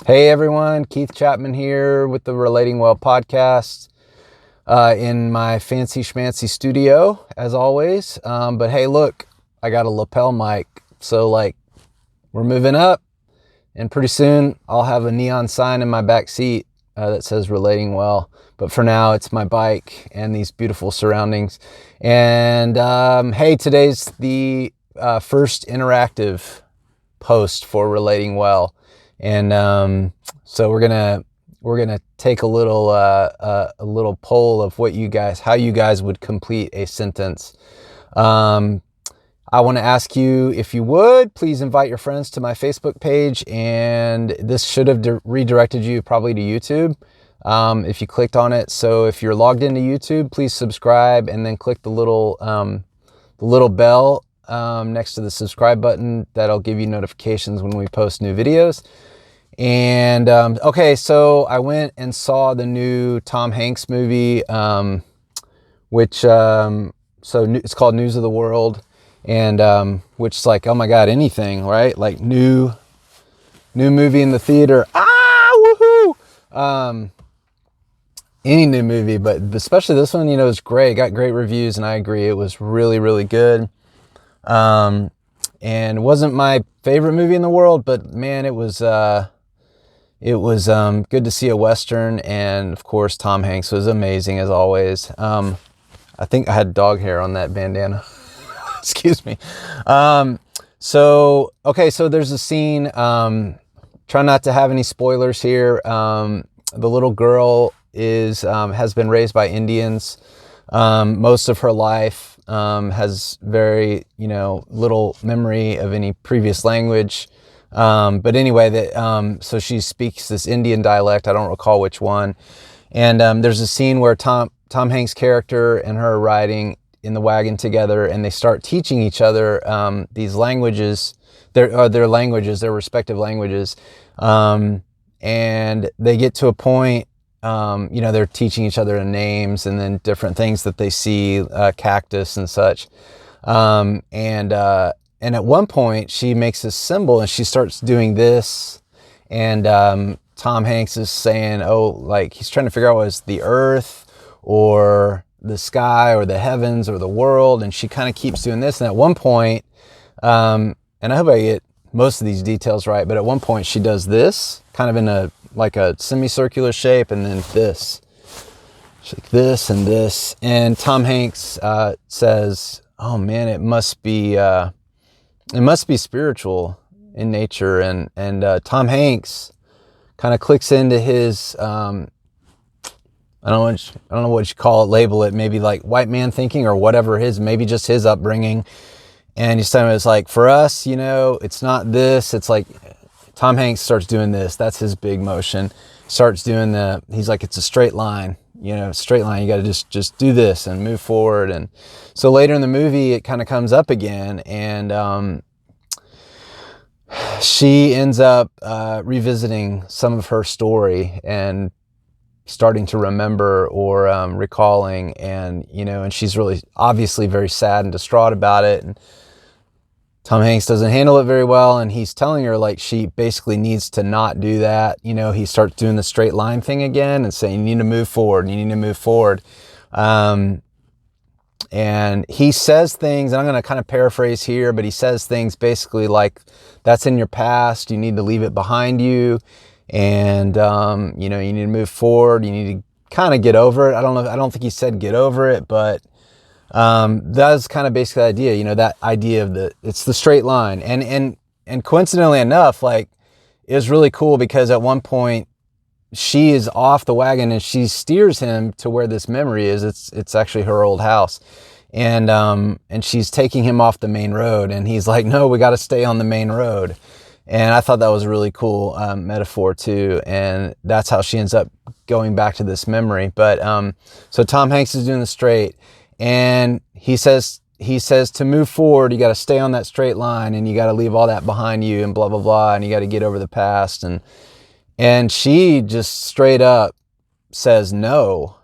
Hey everyone, Keith Chapman here with the Relating Well podcast in my fancy schmancy studio as always. But hey, look, I got a lapel mic, so we're moving up, and pretty soon I'll have a neon sign in my back seat that says Relating Well. But for now, it's my bike and these beautiful surroundings. And hey, today's the first interactive post for Relating Well. And so we're gonna take a little poll of how you guys would complete a sentence. I want to ask you, if you would please invite your friends to my Facebook page, and this should have redirected you probably to YouTube if you clicked on it. So if you're logged into YouTube, please subscribe and then click the little bell next to the subscribe button. That'll give you notifications when we post new videos. And okay, so I went and saw the new Tom Hanks movie, which it's called News of the World, and which is like, oh my God, anything, right? Like new movie in the theater, woohoo! Any new movie, but especially this one, is great. Got great reviews, and I agree, it was really, really good. And it wasn't my favorite movie in the world, but man, it was good to see a Western, and of course Tom Hanks was amazing as always. I think I had dog hair on that bandana. Excuse me. So there's a scene, try not to have any spoilers here. The little girl has been raised by Indians most of her life, has very, little memory of any previous language. But anyway, so she speaks this Indian dialect. I don't recall which one. And there's a scene where Tom Hanks' character and her are riding in the wagon together, and they start teaching each other these languages, their languages, their respective languages. And they get to a point, they're teaching each other names and then different things that they see, cactus and such. And at one point she makes this symbol and she starts doing this, and Tom Hanks is saying, he's trying to figure out, was the earth or the sky or the heavens or the world, and she kind of keeps doing this. And at one point, and I hope I get most of these details right, but at one point she does this kind of in a semicircular shape, and then this. She's like this and this, and Tom Hanks says, oh man, it must be spiritual in nature. And Tom Hanks kind of clicks into his, I don't know what you call it, label it, maybe like white man thinking or whatever maybe just his upbringing. And he's telling me, it's like, for us, it's not this, it's like, Tom Hanks starts doing this. That's his big motion. Starts doing he's like, it's a straight line, straight line. You got to just do this and move forward. And so later in the movie, it kind of comes up again, and she ends up revisiting some of her story and starting to remember or recalling, and and she's really obviously very sad and distraught about it. And Tom Hanks doesn't handle it very well, and he's telling her she basically needs to not do that. He starts doing the straight line thing again and saying, you need to move forward, and he says things, and I'm going to kind of paraphrase here, but he says things basically like, that's in your past, you need to leave it behind you, and you need to move forward, you need to kind of get over it. I don't think he said get over it, but that's kind of basically the idea, that idea of it's the straight line. And coincidentally enough, it was really cool, because at one point she is off the wagon and she steers him to where this memory is. It's actually her old house. And she's taking him off the main road, and he's like, no, we got to stay on the main road. And I thought that was a really cool metaphor too. And that's how she ends up going back to this memory. But so Tom Hanks is doing the straight, and he says to move forward, you got to stay on that straight line, and you got to leave all that behind you, and blah, blah, blah. And you got to get over the past. And she just straight up says, no.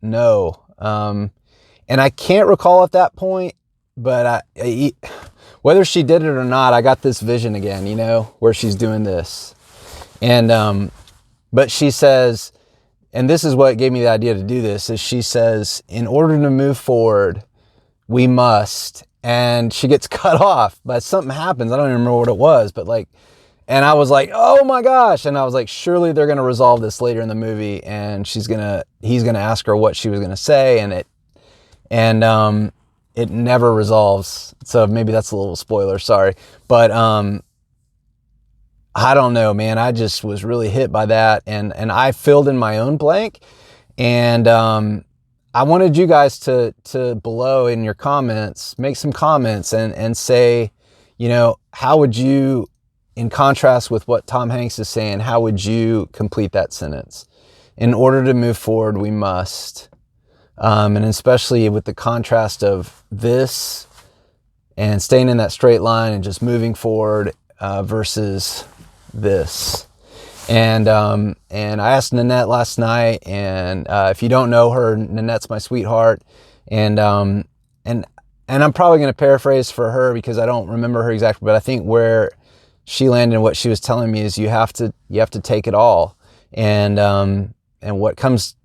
And I can't recall at that point, but whether she did it or not, I got this vision again, where she's doing this. And but she says, and this is what gave me the idea to do this, is she says, in order to move forward, we must, and she gets cut off, but something happens. I don't even remember what it was, but like, and I was like, oh my gosh. And I was like, surely they're going to resolve this later in the movie. And he's going to ask her what she was going to say. And it never resolves. So maybe that's a little spoiler, sorry. But, I don't know, man. I just was really hit by that. And I filled in my own blank. And, I wanted you guys to below in your comments, make some comments and say, you know, how would you, in contrast with what Tom Hanks is saying, how would you complete that sentence? In order to move forward, we must. And especially with the contrast of this and staying in that straight line and just moving forward versus this. And I asked Nanette last night, and if you don't know her, Nanette's my sweetheart. And I'm probably going to paraphrase for her because I don't remember her exactly, but I think where she landed and what she was telling me is you have to take it all. And what comes,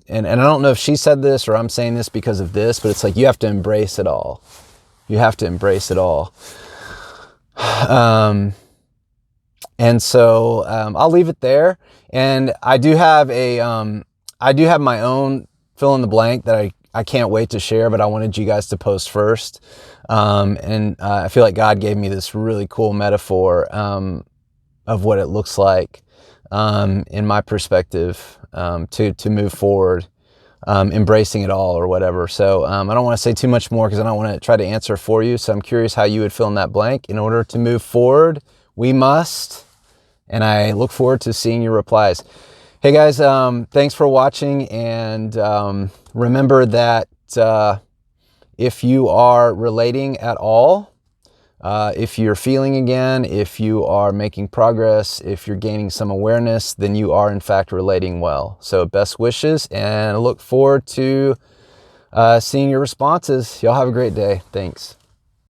and I don't know if she said this or I'm saying this because of this, but it's like, you have to embrace it all. You have to embrace it all. And so I'll leave it there. And I do have my own fill in the blank that I can't wait to share, but I wanted you guys to post first. I feel like God gave me this really cool metaphor of what it looks like in my perspective to move forward, embracing it all or whatever. So I don't want to say too much more because I don't want to try to answer for you. So I'm curious how you would fill in that blank. In order to move forward, we must. And I look forward to seeing your replies. Hey guys, thanks for watching. And remember that if you are relating at all, if you're feeling again, if you are making progress, if you're gaining some awareness, then you are in fact relating well. So best wishes, and I look forward to seeing your responses. Y'all have a great day. Thanks.